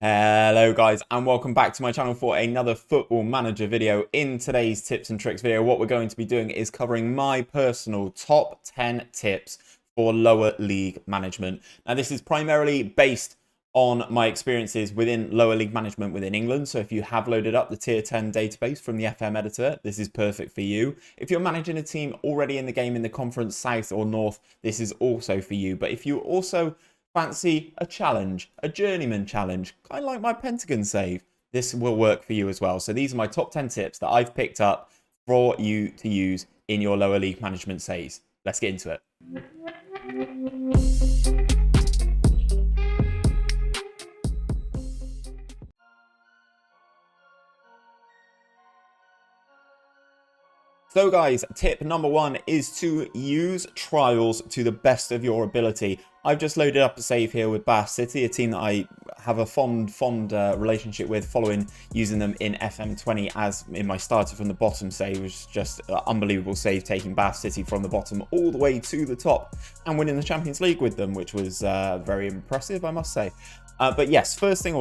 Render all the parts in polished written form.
Hello guys, and welcome back to my channel for another Football Manager video. In today's tips and tricks video, what we're going to be doing is covering my personal top 10 tips for lower league management. Now this is primarily based on my experiences within lower league management within England. So if you have loaded up the tier 10 database from the FM editor, this is perfect for you. If you're managing a team already in the game in the Conference South or North, this is also for you. But if you also fancy a challenge, a journeyman challenge, kind of like my Pentagon save, this will work for you as well. So these are my top 10 tips that I've picked up for you to use in your lower league management saves. Let's get into it. So guys, tip number one is to use trials to the best of your ability. I've just loaded up a save here with Bath City, a team that I have a fond relationship with following using them in FM20 as in my starter from the bottom save, which is just an unbelievable save, taking Bath City from the bottom all the way to the top and winning the Champions League with them, which was very impressive, I must say. But yes, first thing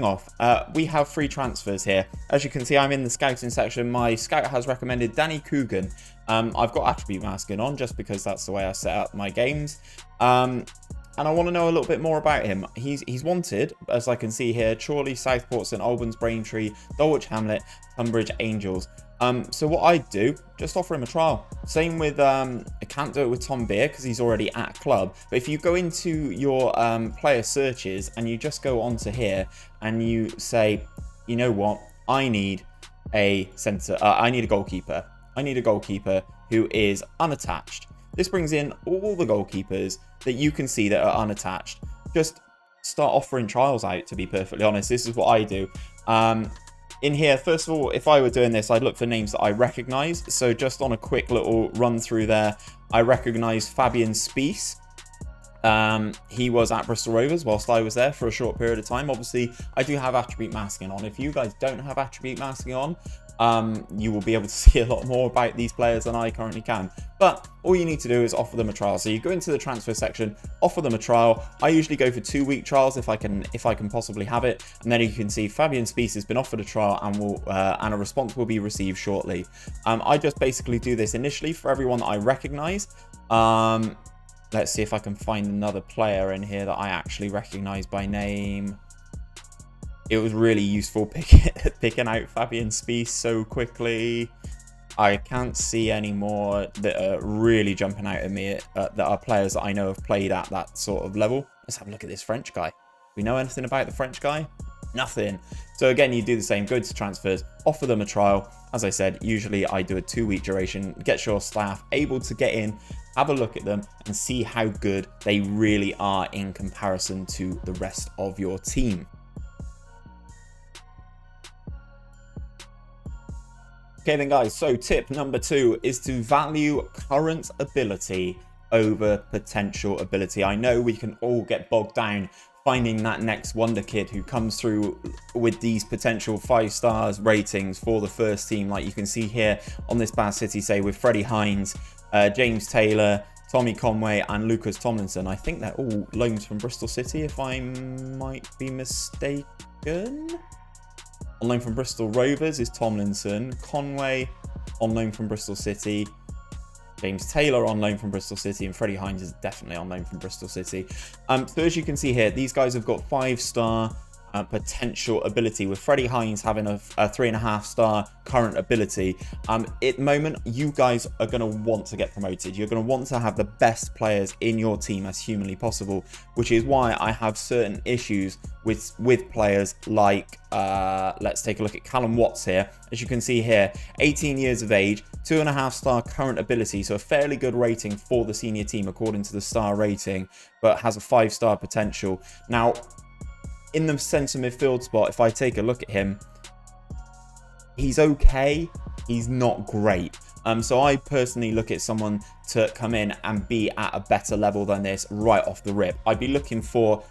off, we have free transfers here. As you can see, I'm in the scouting section. My scout has recommended Danny Coogan. I've got attribute masking on just because that's the way I set up my games. And I want to know a little bit more about him. He's wanted, as I can see here, Chorley, Southport, St Albans, Braintree, Dulwich Hamlet, Tunbridge Angels. So what I do, just offer him a trial. Same with, I can't do it with Tom Beer because he's already at club. But if you go into your player searches and you just go onto here and you say, you know what, I need a I need a goalkeeper. I need a goalkeeper who is unattached. This brings in all the goalkeepers that you can see that are unattached. Just start offering trials out, to be perfectly honest. This is what I do. In here, first of all, if I were doing this, I'd look for names that I recognise. So just on a quick little run through there, I recognise Fabian Spiess. He was at Bristol Rovers whilst I was there for a short period of time. Obviously, I do have attribute masking on. If you guys don't have attribute masking on, you will be able to see a lot more about these players than I currently can. But all you need to do is offer them a trial. So you go into the transfer section, offer them a trial. I usually go for 2-week trials if I can possibly have it. And then you can see Fabian Spiess has been offered a trial and a response will be received shortly. I just basically do this initially for everyone that I recognise. Let's see if I can find another player in here that I actually recognise by name. It was really useful picking out Fabian Spiess so quickly. I can't see any more that are really jumping out at me that are players that I know have played at that sort of level. Let's have a look at this French guy. Do we know anything about the French guy? Nothing. So again, you do the same, go to transfers, offer them a trial. As I said, usually I do a 2-week duration, get your staff able to get in, have a look at them and see how good they really are in comparison to the rest of your team. Okay then guys, so tip number 2 is to value current ability over potential ability. I know we can all get bogged down finding that next wonder kid who comes through with these potential 5 stars ratings for the first team, like you can see here on this Bath City, say with Freddie Hines, James Taylor, Tommy Conway and Lucas Tomlinson. I think they're all loans from Bristol City, if I might be mistaken. On loan from Bristol Rovers is Tomlinson. Conway on loan from Bristol City. James Taylor on loan from Bristol City. And Freddie Hines is definitely on loan from Bristol City. So as you can see here, these guys have got 5-star potential ability, with Freddie Hines having a 3.5-star current ability. At the moment, you guys are going to want to get promoted. You're going to want to have the best players in your team as humanly possible, which is why I have certain issues with players like, let's take a look at Callum Watts here. As you can see here, 18 years of age, 2.5-star current ability, so a fairly good rating for the senior team according to the star rating, but has a 5-star potential. Now, in the centre midfield spot, if I take a look at him, he's okay. He's not great. So I personally look at someone to come in and be at a better level than this right off the rip. I'd be looking for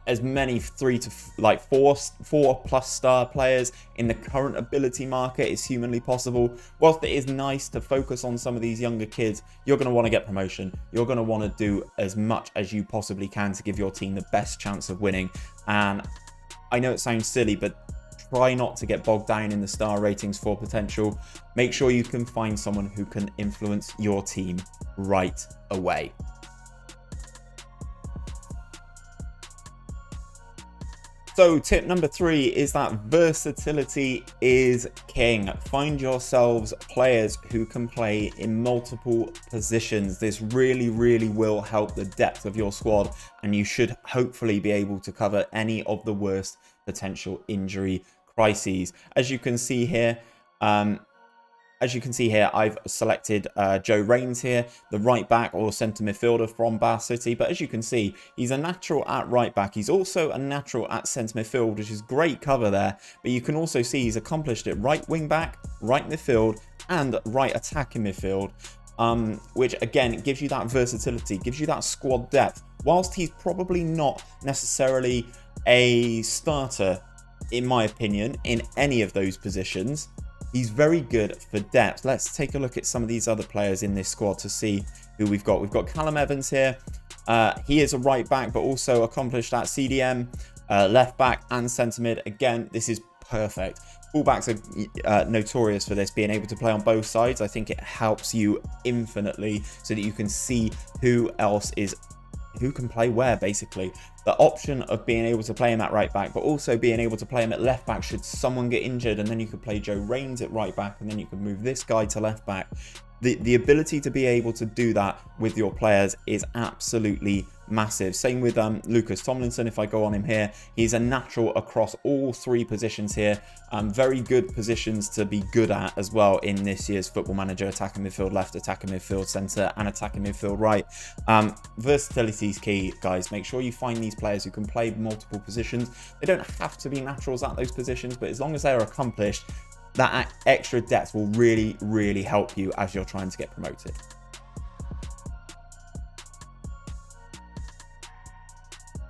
as many 3 to 4+ star players in the current ability market as humanly possible. Whilst it is nice to focus on some of these younger kids, you're going to want to get promotion. You're going to want to do as much as you possibly can to give your team the best chance of winning. And I know it sounds silly, but try not to get bogged down in the star ratings for potential. Make sure you can find someone who can influence your team right away. So tip number 3 is that versatility is king. Find yourselves players who can play in multiple positions. This really, really will help the depth of your squad, and you should hopefully be able to cover any of the worst potential injury crises. As you can see here, I've selected Joe Rains here, the right back or centre midfielder from Bath City. But as you can see, he's a natural at right back. He's also a natural at centre midfield, which is great cover there. But you can also see he's accomplished it right wing back, right midfield, and right attacking midfield. Which again gives you that versatility, gives you that squad depth. Whilst he's probably not necessarily a starter, in my opinion, in any of those positions, he's very good for depth. Let's take a look at some of these other players in this squad to see who we've got. We've got Callum Evans here. He is a right back, but also accomplished at CDM, left back and centre mid. Again, this is perfect. Fullbacks are notorious for this, being able to play on both sides. I think it helps you infinitely so that you can see who can play where, basically. The option of being able to play him at right back, but also being able to play him at left back should someone get injured, and then you could play Joe Rains at right back, and then you could move this guy to left back. The ability to be able to do that with your players is absolutely massive. Same with Lucas Tomlinson. If I go on him here, he's a natural across all 3 positions here. Very good positions to be good at as well in this year's Football Manager: attacking midfield left, attacking midfield centre, and attacking midfield right. Versatility is key, guys. Make sure you find these players who can play multiple positions. They don't have to be naturals at those positions, but as long as they are accomplished, that extra depth will really, really help you as you're trying to get promoted.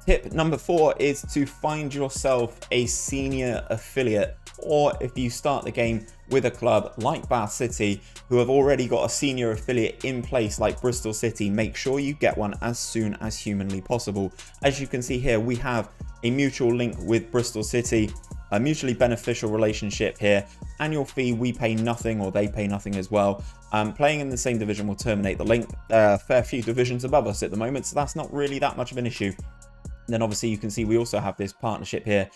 Tip number 4 is to find yourself a senior affiliate, or if you start the game with a club like Bath City who have already got a senior affiliate in place like Bristol City, make sure you get one as soon as humanly possible. As you can see here, we have a mutual link with Bristol City, a mutually beneficial relationship here. Annual fee, we pay nothing, or they pay nothing as well. Playing in the same division will terminate the link. Fair few divisions above us at the moment, so that's not really that much of an issue. Then obviously you can see we also have this partnership here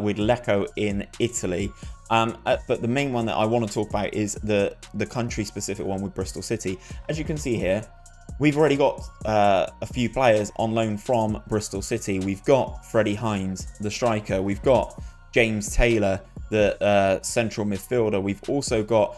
with Lecco in Italy. But the main one that I want to talk about is the country specific one with Bristol City. As you can see here, we've already got a few players on loan from Bristol City. We've got Freddie Hines, the striker. We've got James Taylor, the central midfielder. We've also got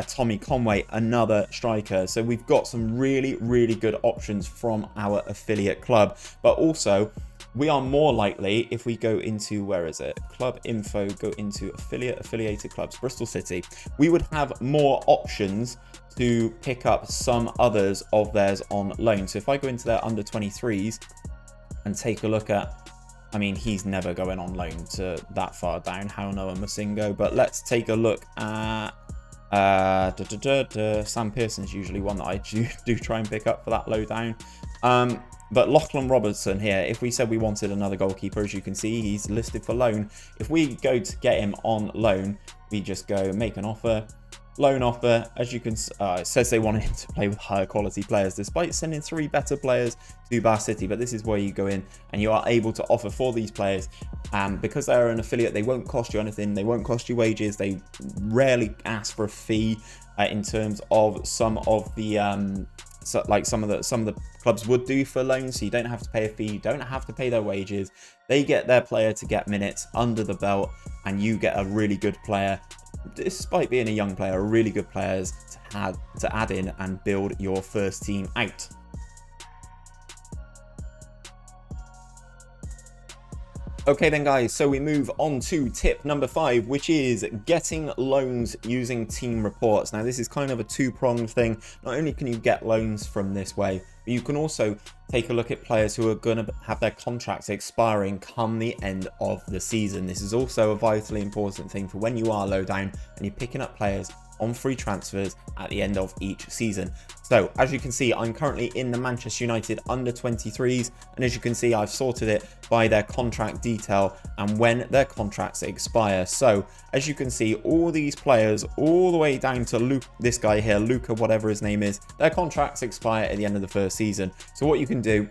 Tommy Conway, another striker. So we've got some really, really good options from our affiliate club. But also, we are more likely, if we go into, where is it? Club info, go into affiliated clubs, Bristol City. We would have more options to pick up some others of theirs on loan. So if I go into their under 23s and take a look at, I mean, he's never going on loan to that far down, Hauno and Masingo. But let's take a look at Sam Pearson's usually one that I do try and pick up for that low down. But Lachlan Robertson here, if we said we wanted another goalkeeper, as you can see, he's listed for loan. If we go to get him on loan, we just go make an offer, loan offer. As you can, it says they wanted him to play with higher quality players, despite sending 3 better players to Bath City. But this is where you go in and you are able to offer for these players. Because they are an affiliate, they won't cost you anything. They won't cost you wages. They rarely ask for a fee in terms of some of the so like some of the clubs would do for loans. So you don't have to pay a fee, you don't have to pay their wages. They get their player to get minutes under the belt, and you get a really good player, despite being a young player, a really good players to add in and build your first team out. Okay then guys, so we move on to tip number 5, which is getting loans using team reports. Now this is kind of a 2-pronged thing. Not only can you get loans from this way, but you can also take a look at players who are going to have their contracts expiring come the end of the season. This is also a vitally important thing for when you are low down and you're picking up players on free transfers at the end of each season. So as you can see, I'm currently in the Manchester United under 23s, and as you can see, I've sorted it by their contract detail and when their contracts expire. So as you can see, all these players all the way down to Luke, this guy here, Luca, whatever his name is, their contracts expire at the end of the first season. So what you can do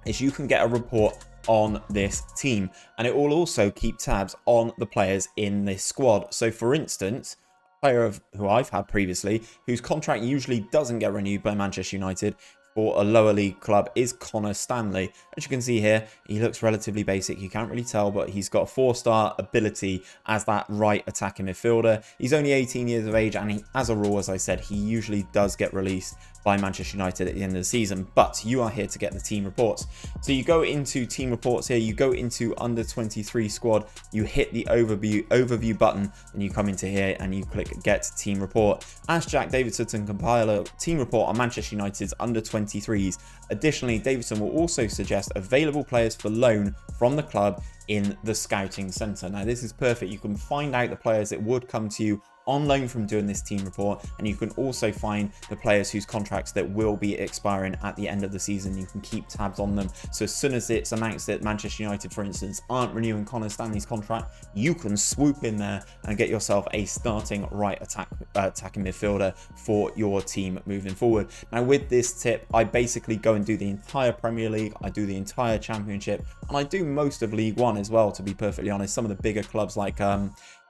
is you can get a report on this team, and it will also keep tabs on the players in this squad. So for instance, player who I've had previously, whose contract usually doesn't get renewed by Manchester United for a lower league club, is Connor Stanley. As you can see here, he looks relatively basic. You can't really tell, but he's got a 4-star ability as that right attacking midfielder. He's only 18 years of age, and he, as a rule, as I said, he usually does get released by Manchester United at the end of the season. But you are here to get the team reports. So you go into team reports here, you go into under 23 squad, you hit the overview button, and you come into here and you click get team report. Ask Jack Davidson to compile a team report on Manchester United's under 23s. Additionally, Davidson will also suggest available players for loan from the club in the scouting centre. Now this is perfect. You can find out the players that would come to you on loan from doing this team report, and you can also find the players whose contracts that will be expiring at the end of the season. You can keep tabs on them, so as soon as it's announced that Manchester United, for instance, aren't renewing Connor Stanley's contract, you can swoop in there and get yourself a starting right attacking midfielder for your team moving forward. Now with this tip, I basically go and do the entire Premier League, I do the entire Championship, and I do most of League One as well, to be perfectly honest. Some of the bigger clubs like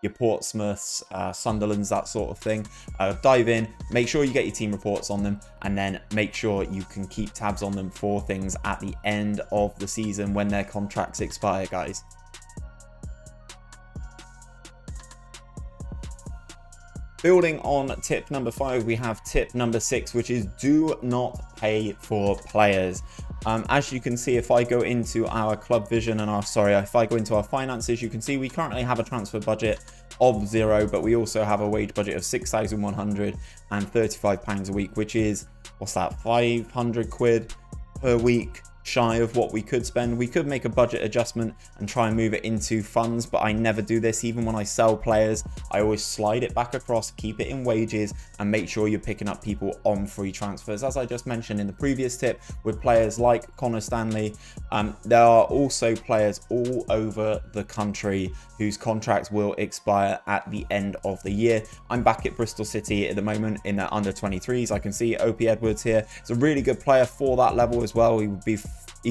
your Portsmouths, Sunderland's, that sort of thing. Dive in, make sure you get your team reports on them, and then make sure you can keep tabs on them for things at the end of the season when their contracts expire, guys. Building on tip number 5, we have tip number 6, which is do not pay for players. As you can see, if I go into our club vision and if I go into our finances, you can see we currently have a transfer budget of 0, but we also have a wage budget of £6,135 a week, which is, what's that, 500 quid per week shy of what we could spend. We could make a budget adjustment and try and move it into funds, but I never do this. Even when I sell players, I always slide it back across, keep it in wages, and make sure you're picking up people on free transfers. As I just mentioned in the previous tip, with players like Connor Stanley, there are also players all over the country whose contracts will expire at the end of the year. I'm back at Bristol City at the moment in the under 23s. I can see OP Edwards here. It's a really good player for that level as well. He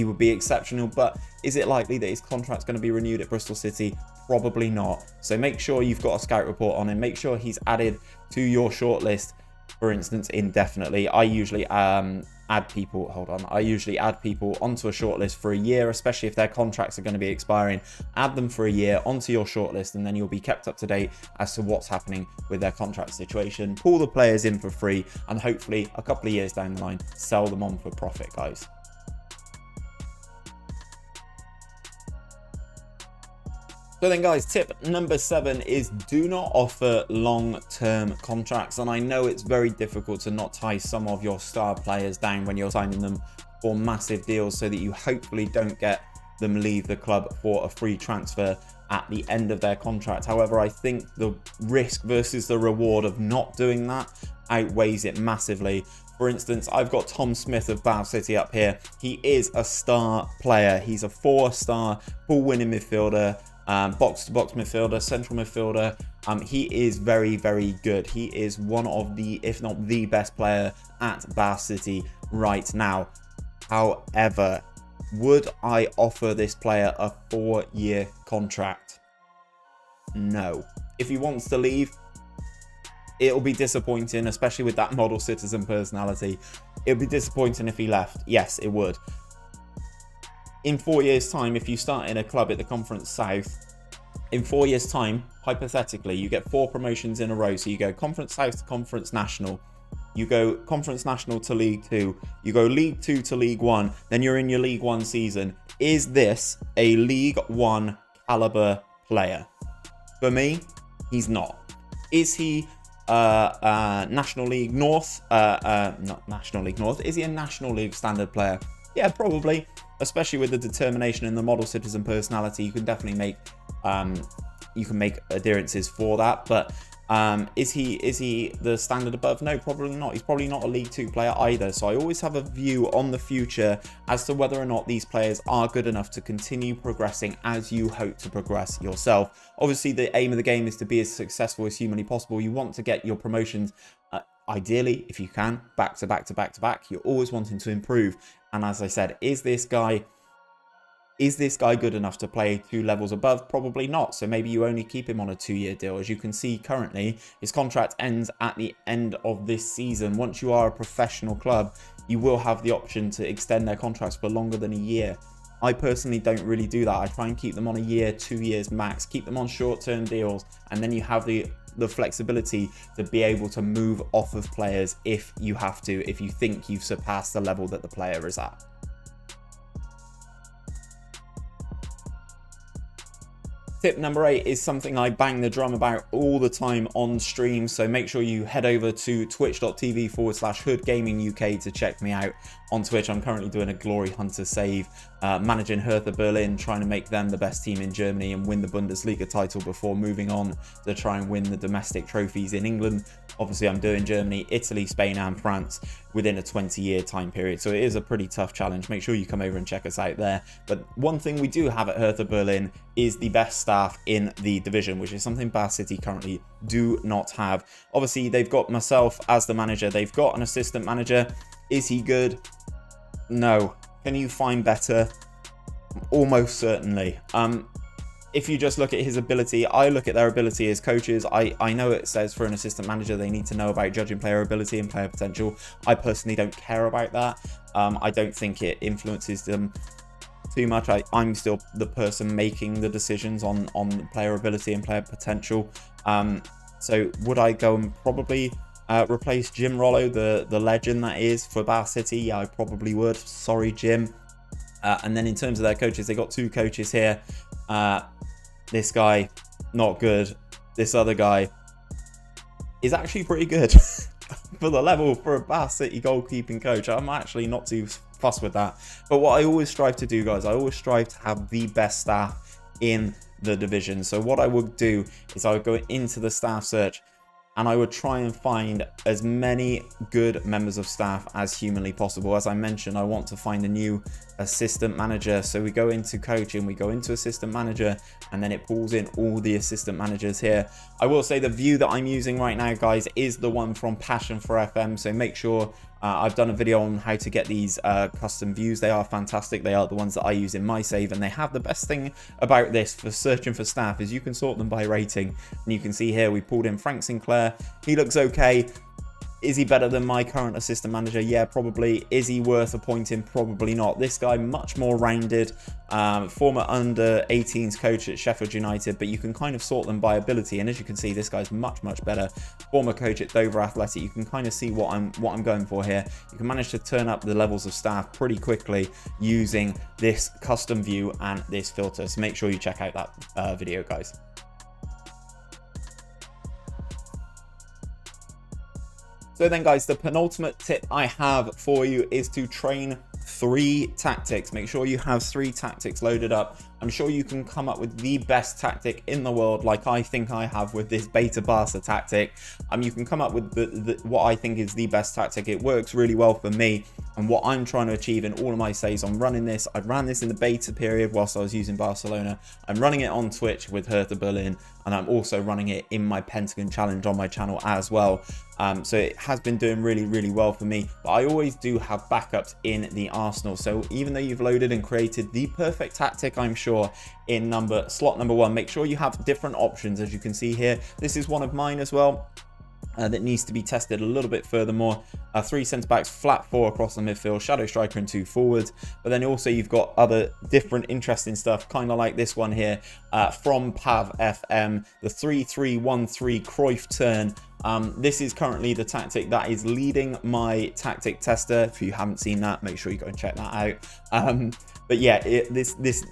would be exceptional, but is it likely that his contract's going to be renewed at Bristol City? Probably not. So make sure you've got a scout report on him. Make sure he's added to your shortlist, for instance, indefinitely. I usually add people onto a shortlist for a year, especially if their contracts are going to be expiring. Add them for a year onto your shortlist, and then you'll be kept up to date as to what's happening with their contract situation. Pull the players in for free, and hopefully a couple of years down the line, sell them on for profit, guys. So then guys, tip number 7 is do not offer long-term contracts. And I know it's very difficult to not tie some of your star players down when you're signing them for massive deals, so that you hopefully don't get them leave the club for a free transfer at the end of their contract. However, I think the risk versus the reward of not doing that outweighs it massively. For instance, I've got Tom Smith of Bath City up here. He is a star player. He's a 4-star ball-winning midfielder, box-to-box midfielder, central midfielder. He is very, very good. He is one of the, if not the best player at Bath City right now. However, would I offer this player a 4-year contract? No. If he wants to leave, it'll be disappointing, especially with that model citizen personality. It'll be disappointing if he left. Yes, it would. In 4 years' time, if you start in a club at the Conference South, in 4 years' time, hypothetically, you get 4 promotions in a row. So you go Conference South to Conference National, you go Conference National to League 2, you go League 2 to League 1, then you're in your League 1 season. Is this a League 1 caliber player? For me, he's not. Is he National League North? Not National League North. Is he a National League standard player? Yeah, probably. Especially with the determination and the model citizen personality, you can definitely make adherences for that. But Is he the standard above? No, probably not. He's probably not a League 2 player either. So I always have a view on the future as to whether or not these players are good enough to continue progressing as you hope to progress yourself. Obviously, the aim of the game is to be as successful as humanly possible. You want to get your promotions, ideally, if you can, back to back to back to back. You're always wanting to improve. And as I said, is this guy good enough to play 2 levels above? Probably not. So maybe you only keep him on a 2-year deal. As you can see currently, his contract ends at the end of this season. Once you are a professional club, you will have the option to extend their contracts for longer than a year. I personally don't really do that. I try and keep them on a year, 2 years max, keep them on short-term deals, and then you have the flexibility to be able to move off of players if you have to, if you think you've surpassed the level that the player is at. Tip number 8 is something I bang the drum about all the time on stream, so make sure you head over to twitch.tv/HoodGamingUK to check me out on Twitch. I'm currently doing a Glory Hunter save, managing Hertha Berlin, trying to make them the best team in Germany and win the Bundesliga title before moving on to try and win the domestic trophies in England. Obviously, I'm doing Germany, Italy, Spain and France within a 20-year time period, so it is a pretty tough challenge. Make sure you come over and check us out there. But one thing we do have at Hertha Berlin is the best staff in the division, which is something Bath City currently do not have. Obviously, they've got myself as the manager. They've got an assistant manager. Is he good? No. Can you find better? Almost certainly. If you just look at his ability, I look at their ability as coaches. I know it says for an assistant manager they need to know about judging player ability and player potential. I personally don't care about that. I don't think it influences them too much. I'm still the person making the decisions on player ability and player potential. So would I go and probably replace Jim Rollo, the legend that is for Bath City? Yeah, I probably would. Sorry, Jim. And then in terms of their coaches, they got 2 coaches here. This guy, not good. This other guy is actually pretty good for the level for a Bath City goalkeeping coach. I'm actually not too fussed with that. But what I always strive to do, guys, I always strive to have the best staff in the division. So what I would do is I would go into the staff search and I would try and find as many good members of staff as humanly possible. As I mentioned, I want to find a new assistant manager. So we go into coaching, we go into assistant manager, and then it pulls in all the assistant managers here. I will say the view that I'm using right now, guys, is the one from Passion for FM. So make sure I've done a video on how to get these custom views. They are fantastic. They are the ones that I use in my save, and they have the best thing about this for searching for staff is you can sort them by rating. And you can see here we pulled in Frank Sinclair. He looks okay. Is he better than my current assistant manager? Yeah, probably. Is he worth appointing? Probably not. This guy, much more rounded, former under-18s coach at Sheffield United, but you can kind of sort them by ability. And as you can see, this guy's much better. Former coach at Dover Athletic. You can kind of see what I'm going for here. You can manage to turn up the levels of staff pretty quickly using this custom view and this filter. So make sure you check out that video, guys. So then, guys, the penultimate tip I have for you is to train 3 tactics. Make sure you have 3 tactics loaded up. I'm sure you can come up with the best tactic in the world, like I think I have with this Beta Barca tactic. You can come up with what I think is the best tactic. It works really well for me and what I'm trying to achieve in all of my saves. I'm running this. I ran this in the beta period whilst I was using Barcelona. I'm running it on Twitch with Hertha Berlin, and I'm also running it in my Pentagon Challenge on my channel as well. So it has been doing really well for me, but I always do have backups in the arsenal. So even though you've loaded and created the perfect tactic, I'm sure in slot number 1, make sure you have different options. As you can see here, this is one of mine as well. That needs to be tested a little bit furthermore. 3 centre backs, flat 4 across the midfield, shadow striker and 2 forwards. But then also you've got other different interesting stuff, kind of like this one here from Pav FM, the 3-3-1-3 Cruyff turn. This is currently the tactic that is leading my tactic tester. If you haven't seen that, make sure you go and check that But yeah,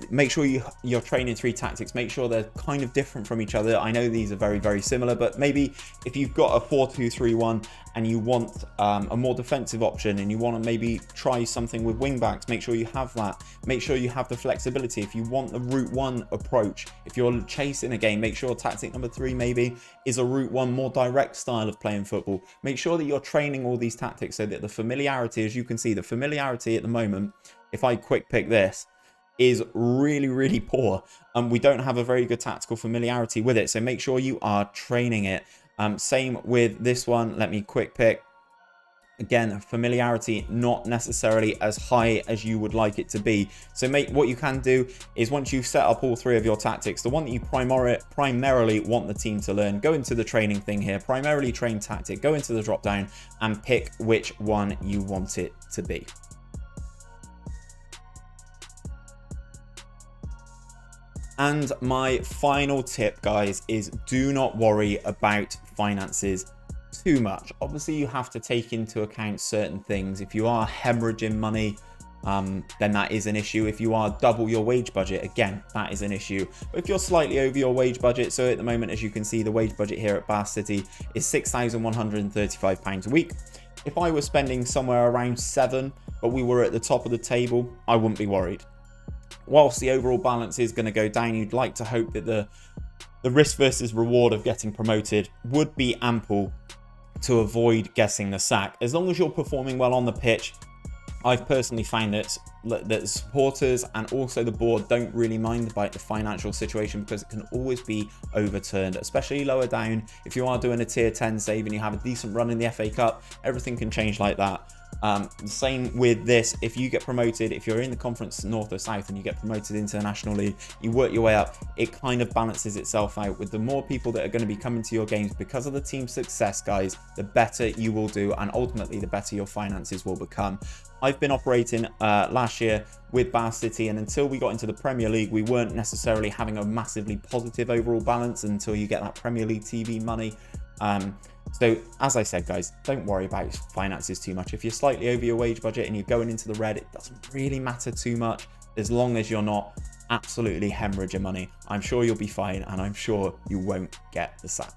make sure you're training 3 tactics. Make sure they're kind of different from each other. I know these are very, very similar, but maybe if you've got a 4-2-3-1 and you want a more defensive option and you want to maybe try something with wing backs, make sure you have that. Make sure you have the flexibility. If you want the route 1 approach, if you're chasing a game, make sure tactic number 3 maybe is a route 1 more direct style of playing football. Make sure that you're training all these tactics so that the familiarity, as you can see, the familiarity at the moment, if I quick pick this, is really, really poor. We don't have a very good tactical familiarity with it, so make sure you are training it. Same with this one. Let me quick pick. Again, familiarity not necessarily as high as you would like it to be. So what you can do is, once you've set up all 3 of your tactics, the one that you primarily want the team to learn, go into the training thing here, primarily train tactic, go into the drop down and pick which one you want it to be. And my final tip, guys, is do not worry about finances too much. Obviously, you have to take into account certain things. If you are hemorrhaging money, then that is an issue. If you are double your wage budget, again, that is an issue. But if you're slightly over your wage budget, so at the moment, as you can see, the wage budget here at Bath City is £6,135 a week. If I was spending somewhere around 7, but we were at the top of the table, I wouldn't be worried. Whilst the overall balance is going to go down, you'd like to hope that the risk versus reward of getting promoted would be ample to avoid getting the sack. As long as you're performing well on the pitch, I've personally found that supporters and also the board don't really mind about the financial situation, because it can always be overturned, especially lower down. If you are doing a tier 10 save and you have a decent run in the FA Cup, everything can change like that. The same with this. If you get promoted, if you're in the conference north or south and you get promoted into the National League, you work your way up, it kind of balances itself out. With the more people that are going to be coming to your games because of the team's success, guys, the better you will do, and ultimately the better your finances will become. I've been operating last year with Bath City, and until we got into the Premier League, we weren't necessarily having a massively positive overall balance until you get that Premier League TV money. So as I said, guys, don't worry about finances too much. If you're slightly over your wage budget and you're going into the red, it doesn't really matter too much, as long as you're not absolutely hemorrhaging money. I'm sure you'll be fine, and I'm sure you won't get the sack.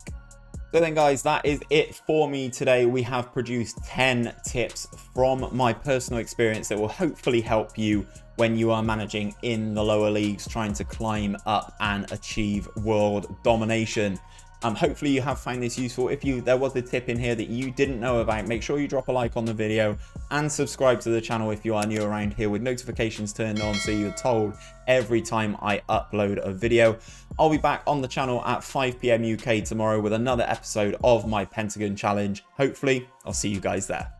So then, guys, that is it for me today. We have produced 10 tips from my personal experience that will hopefully help you when you are managing in the lower leagues, trying to climb up and achieve world domination. Hopefully you have found this useful. If there was a tip in here that you didn't know about, make sure you drop a like on the video and subscribe to the channel if you are new around here, with notifications turned on so you're told every time I upload a video. I'll be back on the channel at 5 PM UK tomorrow with another episode of my Pentagon Challenge. Hopefully, I'll see you guys there.